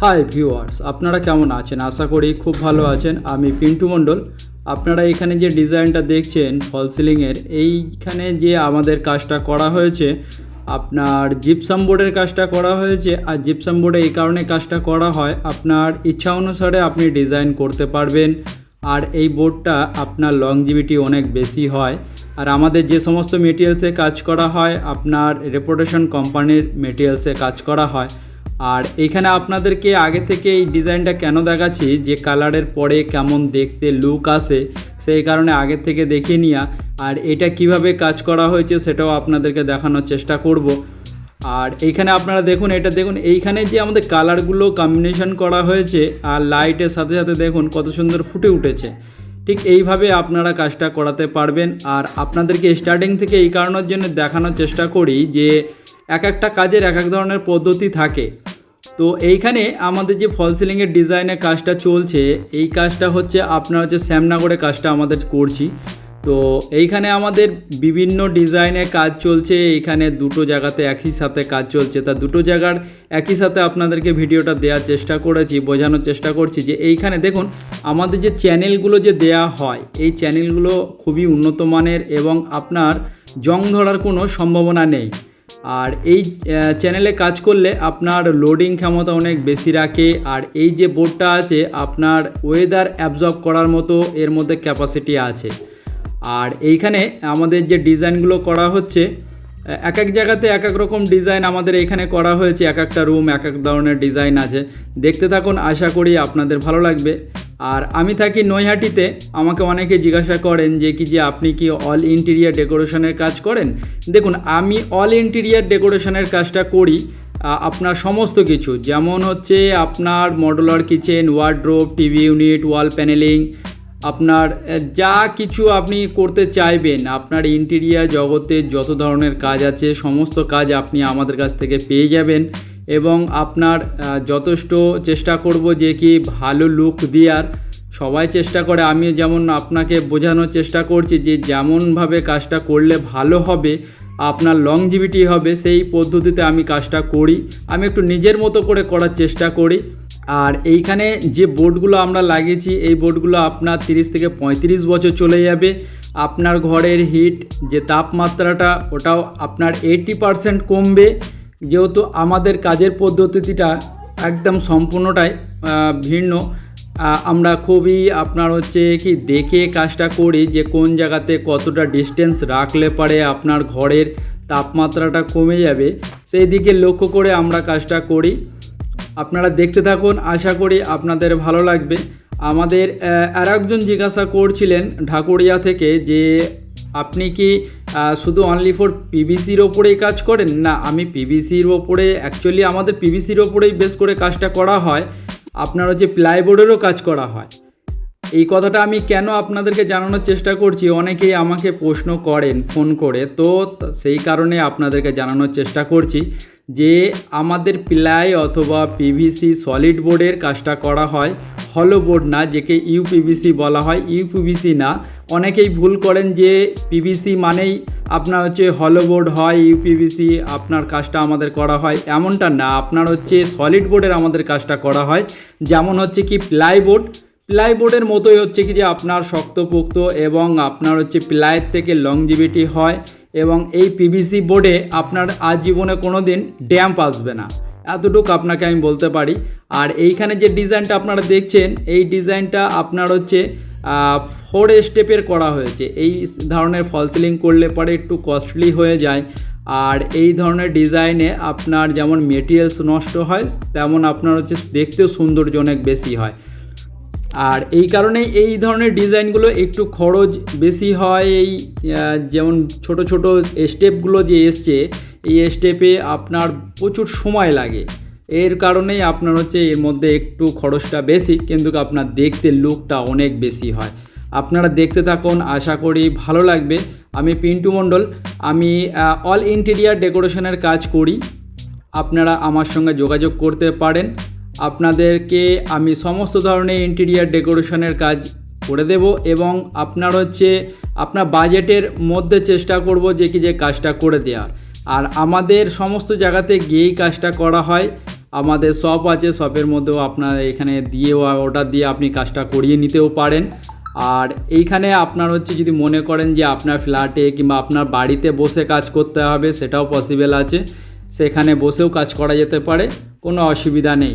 Hi viewers, আপনারা কেমন আছেন? আশা করি খুব ভালো আছেন। আমি পিন্টু মণ্ডল। আপনারা এখানে যে ডিজাইনটা দেখছেন ফল সিলিংয়ের, এইখানে যে আমাদের কাজটা করা হয়েছে, আপনার জিপসাম বোর্ডের কাজটা করা হয়েছে। আর জিপসাম বোর্ডে এই কারণে কাজটা করা হয়, আপনার ইচ্ছা অনুসারে আপনি ডিজাইন করতে পারবেন। আর এই বোর্ডটা আপনার লংজিভিটি অনেক বেশি হয়। আর আমাদের যে সমস্ত মেটেরিয়ালসে কাজ করা হয়, আপনার রেপুটেশন কোম্পানির মেটেরিয়ালসে কাজ করা হয়। আর এইখানে আপনাদেরকে আগে থেকে এই ডিজাইনটা কেন দেখাচ্ছি, যে কালারের পরে কেমন দেখতে লুক আসে, সেই কারণে আগে থেকে দেখে নিয়া। আর এটা কিভাবে কাজ করা হয়েছে সেটাও আপনাদেরকে দেখানোর চেষ্টা করব। আর এইখানে আপনারা দেখুন, এটা দেখুন, এইখানে যে আমাদের কালারগুলো কম্বিনেশন করা হয়েছে আর লাইটের সাথে সাথে দেখুন কত সুন্দর ফুটে উঠেছে। ঠিক এইভাবে আপনারা কাজটা করাতে পারবেন। আর আপনাদেরকে স্টার্টিং থেকে এই কারণের জন্য দেখানোর চেষ্টা করি যে এক একটা কাজের এক এক ধরনের পদ্ধতি থাকে। তো এইখানে আমাদের যে ফল সিলিংয়ের ডিজাইনের কাজটা চলছে, এই কাজটা হচ্ছে আপনার হচ্ছে শ্যামনগরে কাজটা আমাদের করছি। তো এইখানে আমাদের বিভিন্ন ডিজাইনের কাজ চলছে। এইখানে দুটো জায়গাতে একই সাথে কাজ চলছে, তা দুটো জায়গার একই সাথে আপনাদেরকে ভিডিওটা দেওয়ার চেষ্টা করেছি, বোঝানোর চেষ্টা করছি যে এইখানে দেখুন আমাদের যে চ্যানেলগুলো যে দেয়া হয়, এই চ্যানেলগুলো খুবই উন্নত মানের এবং আপনার জং ধরার কোনো সম্ভাবনা নেই। আর এই চ্যানেলে কাজ করলে আপনার লোডিং ক্ষমতা অনেক বেশি রাখে। আর এই যে বোর্ডটা আছে আপনার ওয়েদার অ্যাবজর্ব করার মতো এর মধ্যে ক্যাপাসিটি আছে। আর এইখানে আমাদের যে ডিজাইনগুলো করা হচ্ছে, এক এক জায়গাতে এক এক রকম ডিজাইন আমাদের এখানে করা হয়েছে। এক একটা রুম এক এক ধরনের ডিজাইন আছে। দেখতে থাকুন, আশা করি আপনাদের ভালো লাগবে। আর আমি থাকি নৈহাটিতে। আমাকে অনেকে জিজ্ঞাসা করেন যে আপনি কি অল ইন্টেরিয়ার ডেকোরেশনের কাজ করেন? দেখুন, আমি অল ইন্টেরিয়ার ডেকোরেশনের কাজটা করি। আপনার সমস্ত কিছু, যেমন হচ্ছে আপনার modular kitchen, wardrobe, TV unit, ওয়াল প্যানেলিং, আপনার যা কিছু আপনি করতে চাইবেন, আপনার ইন্টেরিয়ার জগতে যত ধরনের কাজ আছে সমস্ত কাজ আপনি আমাদের কাছ থেকে পেয়ে যাবেন। এবং আপনার যথেষ্ট চেষ্টা করব যে কি ভালো লুক দেওয়ার। সবাই চেষ্টা করে, আমি যেমন আপনাকে বোঝানোর চেষ্টা করছি যে যেমনভাবে কাজটা করলে ভালো হবে, আপনার লংজিভিটি হবে, সেই পদ্ধতিতে আমি কাজটা করি। আমি একটু নিজের মতো করে করার চেষ্টা করি। আর এইখানে যে বোর্ডগুলো আমরা লাগিয়েছি, এই বোর্ডগুলো আপনার 30 থেকে 35 বছর চলে যাবে। আপনার ঘরের হিট যে তাপমাত্রাটা, ওটাও আপনার 80% কমবে। যেহেতু আমাদের কাজের পদ্ধতিটা একদম সম্পূর্ণটাই ভিন্ন। আমরা খুবই আপনার হচ্ছে কি দেখে কাজটা করি যে কোন জায়গাতে কতটা ডিস্টেন্স রাখলে পারে আপনার ঘরের তাপমাত্রাটা কমে যাবে, সেই দিকে লক্ষ্য করে আমরা কাজটা করি। আপনারা দেখতে থাকুন, আশা করি আপনাদের ভালো লাগবে। আমাদের আর একজন জিজ্ঞাসা করছিলেন ঢাকুরিয়া থেকে যে আপনি কি শুধু অনলি ফর পিভিসির ওপরেই কাজ করেন? না, আমি পিভিসির ওপরে, অ্যাকচুয়ালি আমাদের পিভিসির ওপরেই বেশ করে কাজটা করা হয়। আপনার হচ্ছে প্লাইবোর্ডেরও কাজ করা হয়। এই কথাটা আমি কেন আপনাদেরকে জানানোর চেষ্টা করছি, অনেকেই আমাকে প্রশ্ন করেন ফোন করে, তো সেই কারণে আপনাদেরকে জানানোর চেষ্টা করছি যে আমাদের প্লাই অথবা পিভিসি সলিড বোর্ডের কাজটা করা হয়, হলো বোর্ড না, যেকে ইউপিভিসি বলা হয়। ইউপিভিসি না, অনেকেই ভুল করেন যে পিভিসি মানেই আপনার হচ্ছে হলো বোর্ড হয়, ইউপিভিসি আপনার কাজটা আমাদের করা হয়, এমনটা না। আপনার হচ্ছে সলিড বোর্ডের আমাদের কাজটা করা হয়। যেমন হচ্ছে কি প্লাইবোর্ডের মতোই হচ্ছে কি যে আপনার শক্তপোক্ত এবং আপনার হচ্ছে প্লাইয়ের থেকে লংজিভিটি হয়। এবং এই পিভিসি বোর্ডে আপনার আজীবনে কোনো দিন ড্যাম্প আসবে না, এতটুকু আপনাকে আমি বলতে পারি। আর এইখানে যে ডিজাইনটা আপনারা দেখছেন, এই ডিজাইনটা আপনার হচ্ছে 4 স্টেপের করা হয়েছে। এই ধরনের ফল সিলিং করলে পরে একটু কস্টলি হয়ে যায়। আর এই ধরনের ডিজাইনে আপনার যেমন মেটেরিয়ালস নষ্ট হয়, তেমন আপনার হচ্ছে দেখতেও সৌন্দর্য অনেক বেশি হয়। আর এই কারণেই এই ধরনের ডিজাইনগুলো একটু খরচ বেশি হয়। এই যেমন ছোট ছোট স্টেপগুলো যে এসছে, এই স্টেপে আপনার প্রচুর সময় লাগে। এর কারণেই আপনার হচ্ছে এর মধ্যে একটু খরচটা বেশি, কিন্তু আপনার দেখতে লুকটা অনেক বেশি হয়। আপনারা দেখতে থাকুন, আশা করি ভালো লাগবে। আমি পিন্টু মণ্ডল, আমি অল ইন্টেরিয়ার ডেকোরেশনের কাজ করি। আপনারা আমার সঙ্গে যোগাযোগ করতে পারেন। আপনাদেরকে আমি সমস্ত ধরনের ইন্টেরিয়ার ডেকোরেশনের কাজ করে দেব এবং আপনার হচ্ছে আপনার বাজেটের মধ্যে চেষ্টা করব যে কাজটা করে দেওয়ার। আর আমাদের সমস্ত জায়গাতে গিয়েই কাজটা করা হয়। আমাদের শপ আছে, শপের মধ্যেও আপনার এখানে দিয়ে অর্ডার দিয়ে আপনি কাজটা করিয়ে নিতেও পারেন। আর এইখানে আপনার হচ্ছে যদি মনে করেন যে আপনার ফ্ল্যাটে কিংবা আপনার বাড়িতে বসে কাজ করতে হবে, সেটাও পসিবল আছে, সেখানে বসেও কাজ করা যেতে পারে, কোনো অসুবিধা নেই।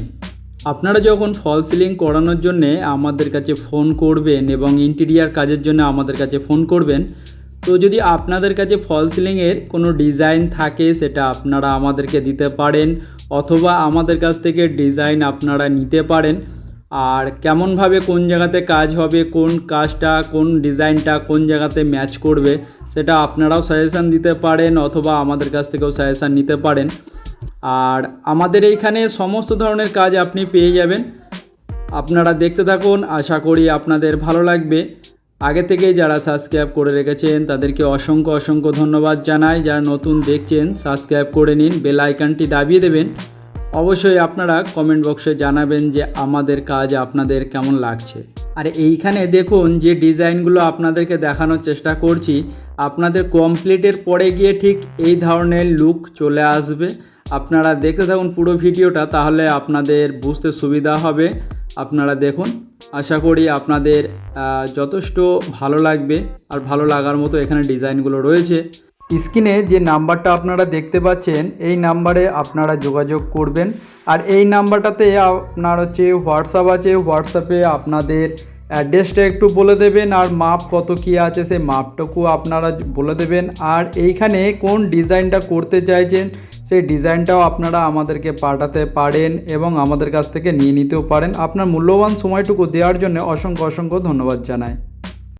আপনারা যখন ফল সিলিং করানোর জন্যে আমাদের কাছে ফোন করবেন এবং ইন্টেরিয়ার কাজের জন্য আমাদের কাছে ফোন করবেন, তো যদি আপনাদের কাছে ফল সিলিংয়ের কোনো ডিজাইন থাকে সেটা আপনারা আমাদেরকে দিতে পারেন, অথবা আমাদের কাছ থেকে ডিজাইন আপনারা নিতে পারেন। আর কেমনভাবে কোন জায়গাতে কাজ হবে, কোন কাজটা কোন ডিজাইনটা কোন জায়গাতে ম্যাচ করবে, সেটা আপনারাও সাজেশান দিতে পারেন, অথবা আমাদের কাছ থেকেও সাজেশান নিতে পারেন। আর আমাদের এইখানে সমস্ত ধরনের কাজ আপনি পেয়ে যাবেন। আপনারা দেখতে থাকুন, আশা করি আপনাদের ভালো লাগবে। আগে থেকেই যারা সাবস্ক্রাইব করে রেখেছেন তাদেরকে অসংখ্য অসংখ্য ধন্যবাদ জানাই। যারা নতুন দেখছেন সাবস্ক্রাইব করে নিন, বেল আইকনটি দাবিয়ে দেবেন। অবশ্যই আপনারা কমেন্ট বক্সে জানাবেন যে আমাদের কাজ আপনাদের কেমন লাগছে। আর এইখানে দেখুন যে ডিজাইনগুলো আপনাদেরকে দেখানোর চেষ্টা করছি, আপনাদের কমপ্লিটের পরে গিয়ে ঠিক এই ধরনের লুক চলে আসবে। আপনারা দেখতে থাকুন পুরো ভিডিওটা, তাহলে আপনাদের বুঝতে সুবিধা হবে। আপনারা দেখুন, আশা করি আপনাদের যথেষ্ট ভালো লাগবে। আর ভালো লাগার মতো এখানে ডিজাইনগুলো রয়েছে। স্ক্রিনে যে নাম্বারটা আপনারা দেখতে পাচ্ছেন এই নাম্বারে আপনারা যোগাযোগ করবেন। আর এই নাম্বারটাতে আপনার হচ্ছে হোয়াটসঅ্যাপ আছে, হোয়াটসঅ্যাপে আপনাদের অ্যাড্রেসটা একটু বলে দেবেন, আর মাপ কত কী আছে সেই মাপটুকু আপনারা বলে দেবেন। আর এইখানে কোন ডিজাইনটা করতে চাইছেন সেই ডিজাইনটাও আপনারা আমাদেরকে পাঠাতে পারেন এবং আমাদের কাছ থেকে নিয়ে নিতেও পারেন। আপনার মূল্যবান সময়টুকু দেওয়ার জন্য অসংখ্য অসংখ্য ধন্যবাদ জানাই।